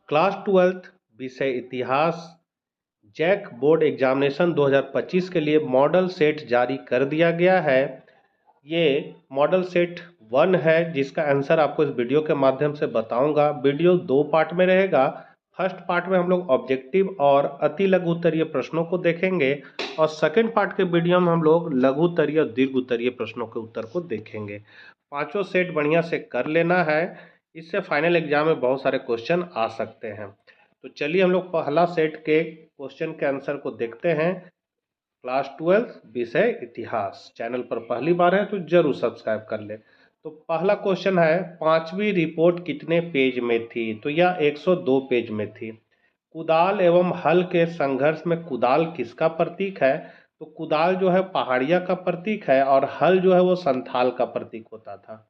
Class 12th विषय इतिहास JAC board examination 2025 के लिए मॉडल सेट जारी कर दिया गया है। ये मॉडल सेट 1 है जिसका आंसर आपको इस वीडियो के माध्यम से बताऊंगा। वीडियो 2 पार्ट में रहेगा। फर्स्ट पार्ट में हम लोग ऑब्जेक्टिव और अति लघु उत्तरीय प्रश्नों को देखेंगे और सेकंड पार्ट के वीडियो में हम लोग लघु उत्तरीय और दीर्घ उत्तरीय प्रश्नों के उत्तर को देखेंगे। पांचों सेट बढ़िया से कर लेना है, इससे फाइनल एग्जाम में बहुत सारे क्वेश्चन आ सकते हैं। तो चलिए हम लोग पहला सेट के क्वेश्चन के आंसर को देखते हैं। क्लास 12 विषय इतिहास। चैनल पर पहली बार है तो जरूर सब्सक्राइब कर ले। तो पहला क्वेश्चन है, पांचवी रिपोर्ट कितने पेज में थी? तो यह 102 पेज में थी। कुदाल एवं हल के संघर्ष में कुदाल किसका प्रतीक है? तो कुदाल जो है पहाड़िया का प्रतीक है और हल जो है वो संथाल का प्रतीक होता था।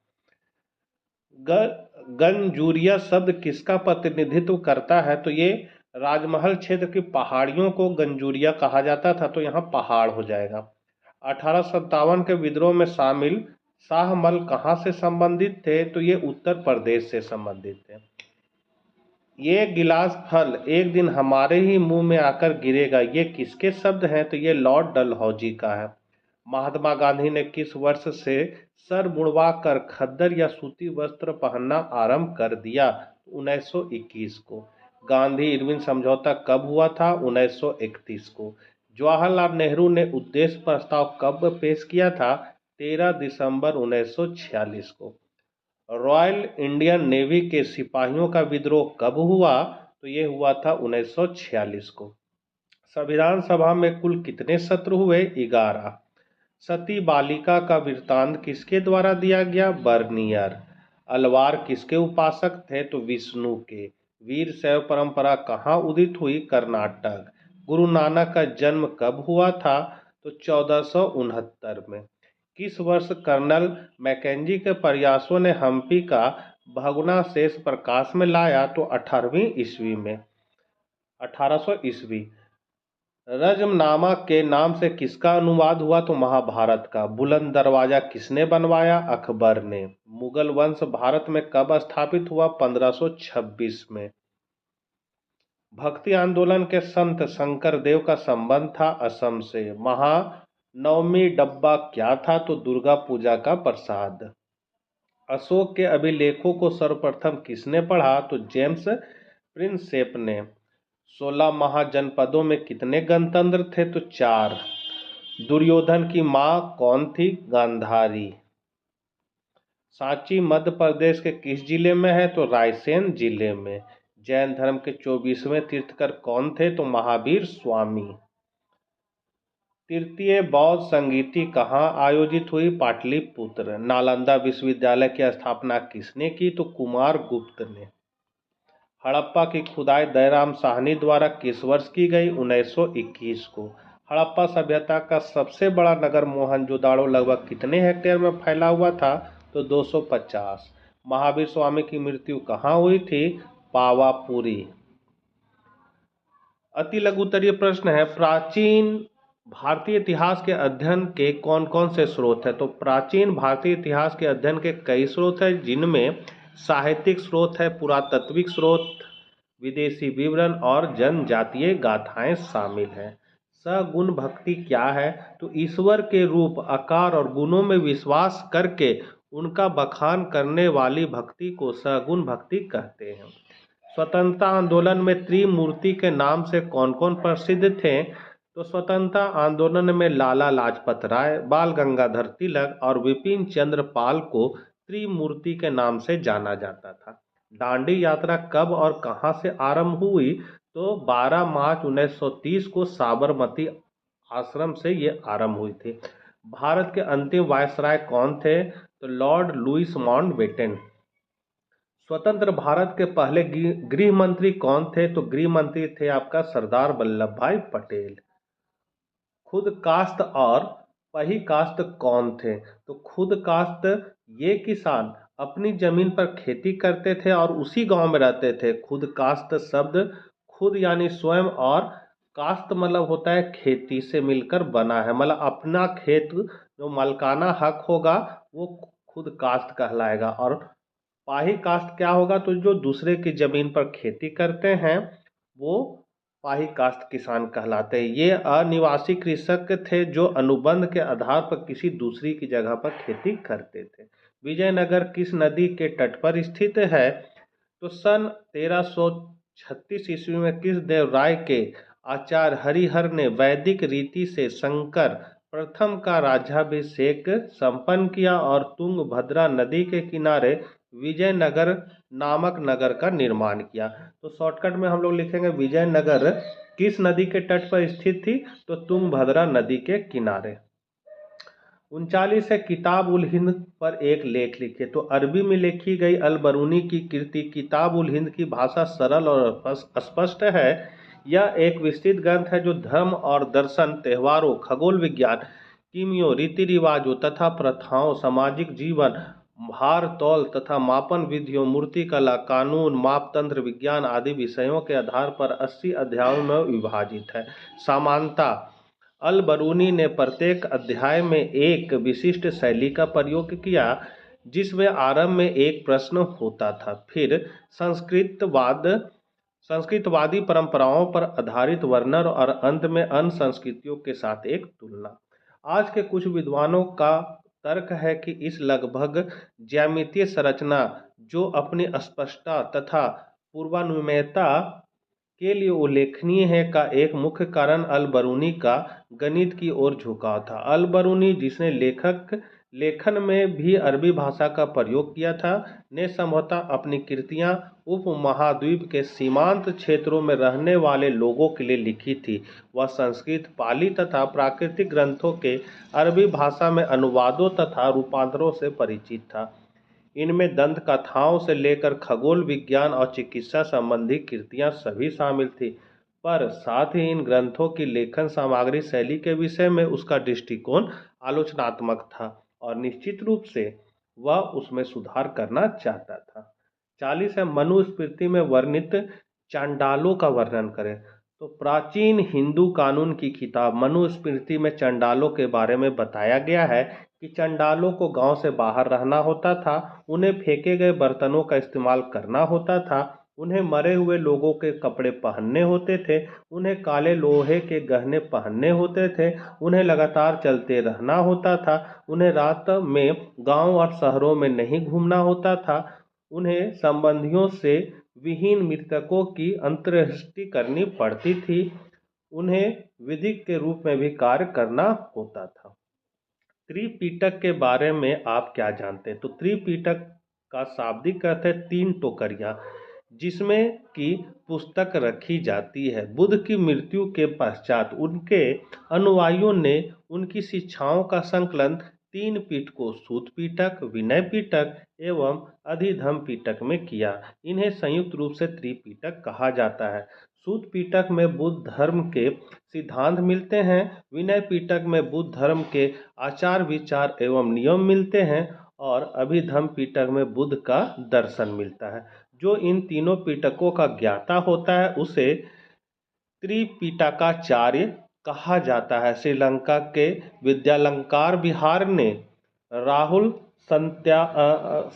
गंजूरिया शब्द किसका प्रतिनिधित्व करता है? तो ये राजमहल क्षेत्र की पहाड़ियों को गंजूरिया कहा जाता था, तो यहाँ पहाड़ हो जाएगा। 1857 के विद्रोह में शामिल शाहमल कहाँ से संबंधित थे? तो ये उत्तर प्रदेश से संबंधित थे। ये गिलास फल एक दिन हमारे ही मुंह में आकर गिरेगा, ये किसके शब्द हैं? तो ये लॉर्ड डलहौजी का है। महात्मा गांधी ने किस वर्ष से सर मुड़वा कर खद्दर या सूती वस्त्र पहनना आरंभ कर दिया? 1921 को। गांधी इरविन समझौता कब हुआ था? 1931 को। जवाहरलाल नेहरू ने उद्देश्य प्रस्ताव कब पेश किया था? 13 दिसंबर 1946 को। रॉयल इंडियन नेवी के सिपाहियों का विद्रोह कब हुआ? तो ये हुआ था 1946 को। संविधान सभा में कुल कितने सत्र हुए? 11। सती बालिका का वृत्तांत किसके द्वारा दिया गया? बर्नियर। अलवार किसके उपासक थे? तो विष्णु के। वीर शैव परंपरा कहाँ उदित हुई? कर्नाटक। गुरु नानक का जन्म कब हुआ था? तो 1469 में। किस वर्ष कर्नल मैकेंजी के प्रयासों ने हम्पी का भग्नावशेष प्रकाश में लाया? तो 18वीं ईस्वी में। 1800 ईस्वी। रजमनामा के नाम से किसका अनुवाद हुआ? तो महाभारत का। बुलंद दरवाजा किसने बनवाया? अकबर ने। मुगल वंश भारत में कब स्थापित हुआ? 1526 में। भक्ति आंदोलन के संत शंकरदेव का संबंध था असम से। महानवमी डब्बा क्या था? तो दुर्गा पूजा का प्रसाद। अशोक के अभिलेखों को सर्वप्रथम किसने पढ़ा? तो जेम्स प्रिंसेप ने। 16 महाजनपदों में कितने गणतंत्र थे? तो 4। दुर्योधन की मां कौन थी? गांधारी। सांची मध्य प्रदेश के किस जिले में है? तो रायसेन जिले में। जैन धर्म के 24वें तीर्थकर कौन थे? तो महावीर स्वामी। तृतीय बौद्ध संगीति कहाँ आयोजित हुई? पाटलिपुत्र। नालंदा विश्वविद्यालय की स्थापना किसने की? तो कुमार गुप्त ने। हड़प्पा की खुदाई दयाराम साहनी द्वारा किस वर्ष की गई? 1921 को। हड़प्पा सभ्यता का सबसे बड़ा नगर मोहनजोदाड़ो लगभग कितने हेक्टेयर में फैला हुआ था? तो 250। महावीर स्वामी की मृत्यु कहाँ हुई थी? पावापुरी। अति लघु उत्तरीय प्रश्न है, प्राचीन भारतीय इतिहास के अध्ययन के कौन कौन से स्रोत हैं? तो प्राचीन भारतीय इतिहास के अध्ययन के कई स्रोत हैं, जिनमें साहित्यिक स्रोत है, पुरातात्विक स्रोत, विदेशी विवरण और जनजातीय गाथाएं शामिल हैं। सगुण भक्ति क्या है? तो ईश्वर के रूप, आकार और गुणों में विश्वास करके उनका बखान करने वाली भक्ति को सगुण भक्ति कहते हैं। स्वतंत्रता आंदोलन में त्रिमूर्ति के नाम से कौन कौन प्रसिद्ध थे? तो स्वतंत्रता आंदोलन में लाला लाजपत राय, बाल गंगाधर तिलक और विपिन चंद्र पाल को त्रिमूर्ति के नाम से जाना जाता था। दांडी यात्रा कब और कहां से आरंभ हुई? तो 12 मार्च 1930 को साबरमती आश्रम से ये आरंभ हुई थी। भारत के अंतिम वायसराय कौन थे? तो लॉर्ड लुईस माउंटबेटन। स्वतंत्र भारत के पहले गृह मंत्री कौन थे? तो गृह मंत्री थे आपका सरदार वल्लभ भाई पटेल। खुद कास्त और पही कास्त कौन थे? तो खुद कास्त ये किसान अपनी जमीन पर खेती करते थे और उसी गांव में रहते थे। खुद कास्त शब्द खुद यानी स्वयं और कास्त मतलब होता है खेती से मिलकर बना है, मतलब अपना खेत जो मालिकाना हक होगा वो खुद कास्त कहलाएगा। और पाही कास्ट क्या होगा, तो जो दूसरे की जमीन पर खेती करते हैं वो पाही कास्ट किसान कहलाते हैं। ये अनिवासी कृषक थे जो अनुबंध के आधार पर किसी दूसरी की जगह पर खेती करते थे। विजयनगर किस नदी के तट पर स्थित है, तो सन 1336 ईस्वी में कृष्णदेव राय के आचार्य हरिहर ने वैदिक रीति से शंकर प्रथम का राज्याभिषेक संपन्न किया और तुंगभद्रा नदी के किनारे विजयनगर नामक नगर का निर्माण किया। तो शॉर्टकट में हम लोग लिखेंगे विजयनगर किस नदी के तट पर स्थित थी, तो तुंगभद्रा नदी के किनारे। 39 है, किताब उल हिंद पर एक लेख लिखे। तो अरबी में लिखी गई अल बरूनी की कृति किताब उल हिंद की भाषा सरल और स्पष्ट है। यह एक विस्तृत ग्रंथ है जो धर्म और दर्शन, त्योहारों, खगोल विज्ञान, कीमियों, रीति रिवाजों तथा प्रथाओं, सामाजिक जीवन, भार तौल तथा मापन विधियों, मूर्तिकला, कानून, मापतंत्र विज्ञान आदि विषयों के आधार पर 80 अध्यायों में विभाजित है। समानता, अल बरूनी ने प्रत्येक अध्याय में एक विशिष्ट शैली का प्रयोग किया, जिसमें आरंभ में एक प्रश्न होता था, फिर संस्कृतवादी परंपराओं पर आधारित वर्णन और अंत में अन्य संस्कृतियों के साथ एक तुलना। आज के कुछ विद्वानों का तर्क है कि इस लगभग ज्यामितीय संरचना, जो अपनी स्पष्टता तथा पूर्वानुमेयता के लिए उल्लेखनीय है, का एक मुख्य कारण अल बरूनी का गणित की ओर झुकाव था। अल बरूनी, जिसने लेखन में भी अरबी भाषा का प्रयोग किया था, ने संभवतः अपनी कृतियां उपमहाद्वीप के सीमांत क्षेत्रों में रहने वाले लोगों के लिए लिखी थी। वह संस्कृत, पाली तथा प्राकृतिक ग्रंथों के अरबी भाषा में अनुवादों तथा रूपांतरों से परिचित था। इनमें दंत कथाओं से लेकर खगोल विज्ञान और चिकित्सा संबंधी कृतियां सभी शामिल थी, पर साथ ही इन ग्रंथों की लेखन सामग्री शैली के विषय में उसका दृष्टिकोण आलोचनात्मक था और निश्चित रूप से वह उसमें सुधार करना चाहता था। 40 है, मनुस्मृति में वर्णित चांडालों का वर्णन करें। तो प्राचीन हिंदू कानून की किताब मनुस्मृति में चांडालों के बारे में बताया गया है कि चांडालों को गांव से बाहर रहना होता था, उन्हें फेंके गए बर्तनों का इस्तेमाल करना होता था, उन्हें मरे हुए लोगों के कपड़े पहनने होते थे, उन्हें काले लोहे के गहने पहनने होते थे, उन्हें लगातार चलते रहना होता था, उन्हें रात में गांव और शहरों में नहीं घूमना होता था, उन्हें संबंधियों से विहीन मृतकों की अंत्येष्टि करनी पड़ती थी, उन्हें विधिक के रूप में भी कार्य करना होता था। त्रिपिटक के बारे में आप क्या जानते हैं? तो त्रिपिटक का शाब्दिक अर्थ है 3 टोकरियां, जिसमें की पुस्तक रखी जाती है। बुद्ध की मृत्यु के पश्चात उनके अनुयायियों ने उनकी शिक्षाओं का संकलन 3 पिटकों सूत पिटक, विनय पिटक एवं अधिधम्म पिटक में किया। इन्हें संयुक्त रूप से त्रिपिटक कहा जाता है। सूत पिटक में बुद्ध धर्म के सिद्धांत मिलते हैं, विनय पिटक में बुद्ध धर्म के आचार विचार एवं नियम मिलते हैं और अभिधम्म पिटक में बुद्ध का दर्शन मिलता है। जो इन तीनों पिटकों का ज्ञाता होता है उसे त्रिपिटकाचार्य कहा जाता है। श्रीलंका के विद्यालंकार विहार ने राहुल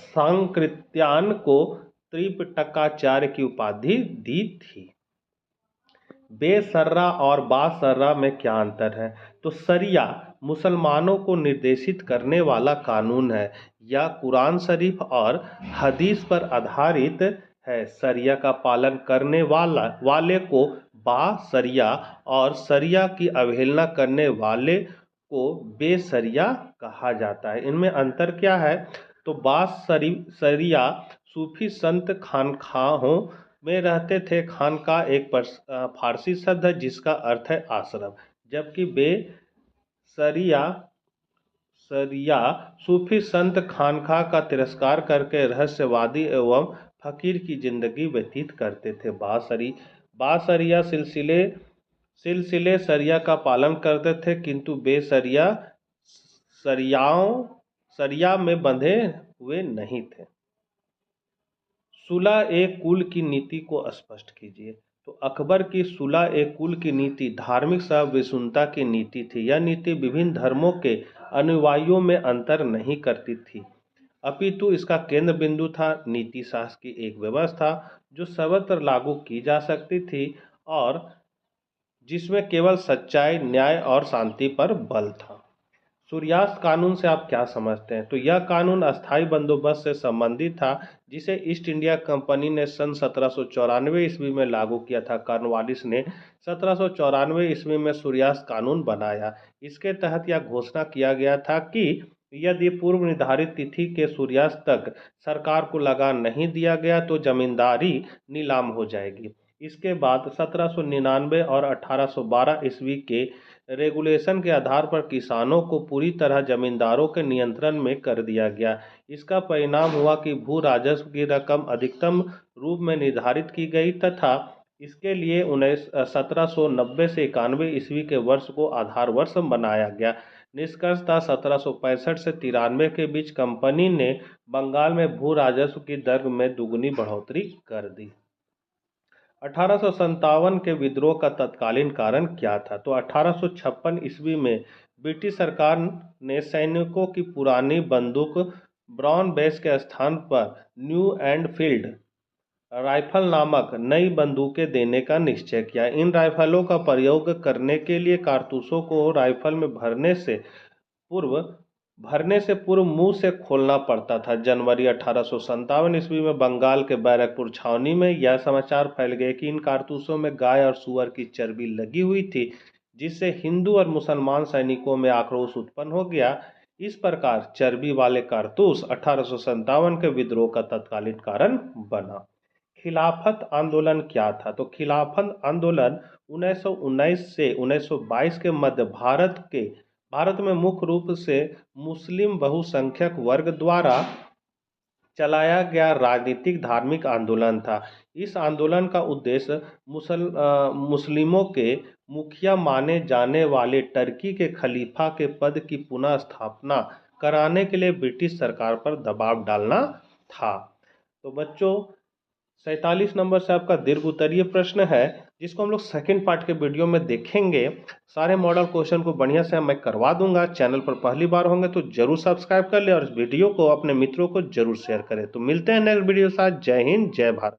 सांकृत्यान को त्रिपिटकाचार्य की उपाधि दी थी। बेसर्रा और बासर्रा में क्या अंतर है? तो सरिया मुसलमानों को निर्देशित करने वाला कानून है। यह कुरान शरीफ और हदीस पर आधारित है। सरिया का पालन करने वाले को बासरिया और सरिया की अवहेलना करने वाले को बेसरिया कहा जाता है। इनमें अंतर क्या है? तो बासरिया सूफी संत खानकाहों में रहते थे। खानका एक फारसी शब्द है जिसका अर्थ है आश्रम, जबकि सरिया सूफी संत खानका का तिरस्कार करके रहस्यवादी एवं फकीर की जिंदगी व्यतीत करते थे। बासरिया सिलसिले सरिया का पालन करते थे, किंतु बेसरिया सरिया में बंधे हुए नहीं थे। सुलह ए कुल की नीति को स्पष्ट कीजिए। तो अकबर की सुलह ए कुल की नीति धार्मिक सहिष्णुता की नीति थी। यह नीति विभिन्न धर्मों के अनुयायियों में अंतर नहीं करती थी। अपितु इसका केंद्र बिंदु था नीति शास्त्र की एक व्यवस्था जो सर्वत्र लागू की जा सकती थी और जिसमें केवल सच्चाई, न्याय और शांति पर बल था। सूर्यास्त कानून से आप क्या समझते हैं? तो यह कानून अस्थायी बंदोबस्त से संबंधित था जिसे ईस्ट इंडिया कंपनी ने सन 1794 ईस्वी में लागू किया था। कॉर्नवालिस ने 1794 ईस्वी में सूर्यास्त कानून बनाया। इसके तहत यह घोषणा किया गया था कि यदि पूर्व निर्धारित तिथि के सूर्यास्त तक सरकार को लगान नहीं दिया गया तो जमींदारी नीलाम हो जाएगी। इसके बाद 1799 और 1812 ईस्वी के रेगुलेशन के आधार पर किसानों को पूरी तरह जमींदारों के नियंत्रण में कर दिया गया। इसका परिणाम हुआ कि भू राजस्व की रकम अधिकतम रूप में निर्धारित की गई तथा इसके लिए 1790 से 91 ईस्वी के वर्ष को आधार वर्ष बनाया गया। निष्कर्षतः 1765 से 93 के बीच कंपनी ने बंगाल में भू राजस्व की दर में दुगुनी बढ़ोतरी कर दी। 1857 के विद्रोह का तत्कालीन कारण क्या था? तो 1856 ईस्वी में ब्रिटिश सरकार ने सैनिकों की पुरानी बंदूक ब्राउन बेस के स्थान पर न्यू एनफील्ड राइफल नामक नई बंदूकें देने का निश्चय किया। इन राइफलों का प्रयोग करने के लिए कारतूसों को राइफल में भरने से पूर्व मुंह से खोलना पड़ता था। जनवरी 1857 ईस्वी में बंगाल के बैरकपुर छावनी में यह समाचार फैल गए कि इन कारतूसों में गाय और सुअर की चर्बी लगी हुई थी, जिससे हिंदू और मुसलमान सैनिकों में आक्रोश उत्पन्न हो गया। इस प्रकार चर्बी वाले कारतूस 1857 के विद्रोह का तत्कालीन कारण बना। खिलाफत आंदोलन क्या था? तो खिलाफत आंदोलन 1919 से 1922 के मध्य भारत में मुख्य रूप से मुस्लिम बहुसंख्यक वर्ग द्वारा चलाया गया राजनीतिक धार्मिक आंदोलन था। इस आंदोलन का उद्देश्य मुस्लिमों के मुखिया माने जाने वाले टर्की के खलीफा के पद की पुनः स्थापना कराने के लिए ब्रिटिश सरकार पर दबाव डालना था। तो बच्चों 47 नंबर से आपका दीर्घ उत्तरीय प्रश्न है जिसको हम लोग सेकंड पार्ट के वीडियो में देखेंगे। सारे मॉडल क्वेश्चन को बढ़िया से मैं करवा दूंगा। चैनल पर पहली बार होंगे तो जरूर सब्सक्राइब कर ले और इस वीडियो को अपने मित्रों को जरूर शेयर करें। तो मिलते हैं नेक्स्ट वीडियो के साथ। जय हिंद, जय भारत।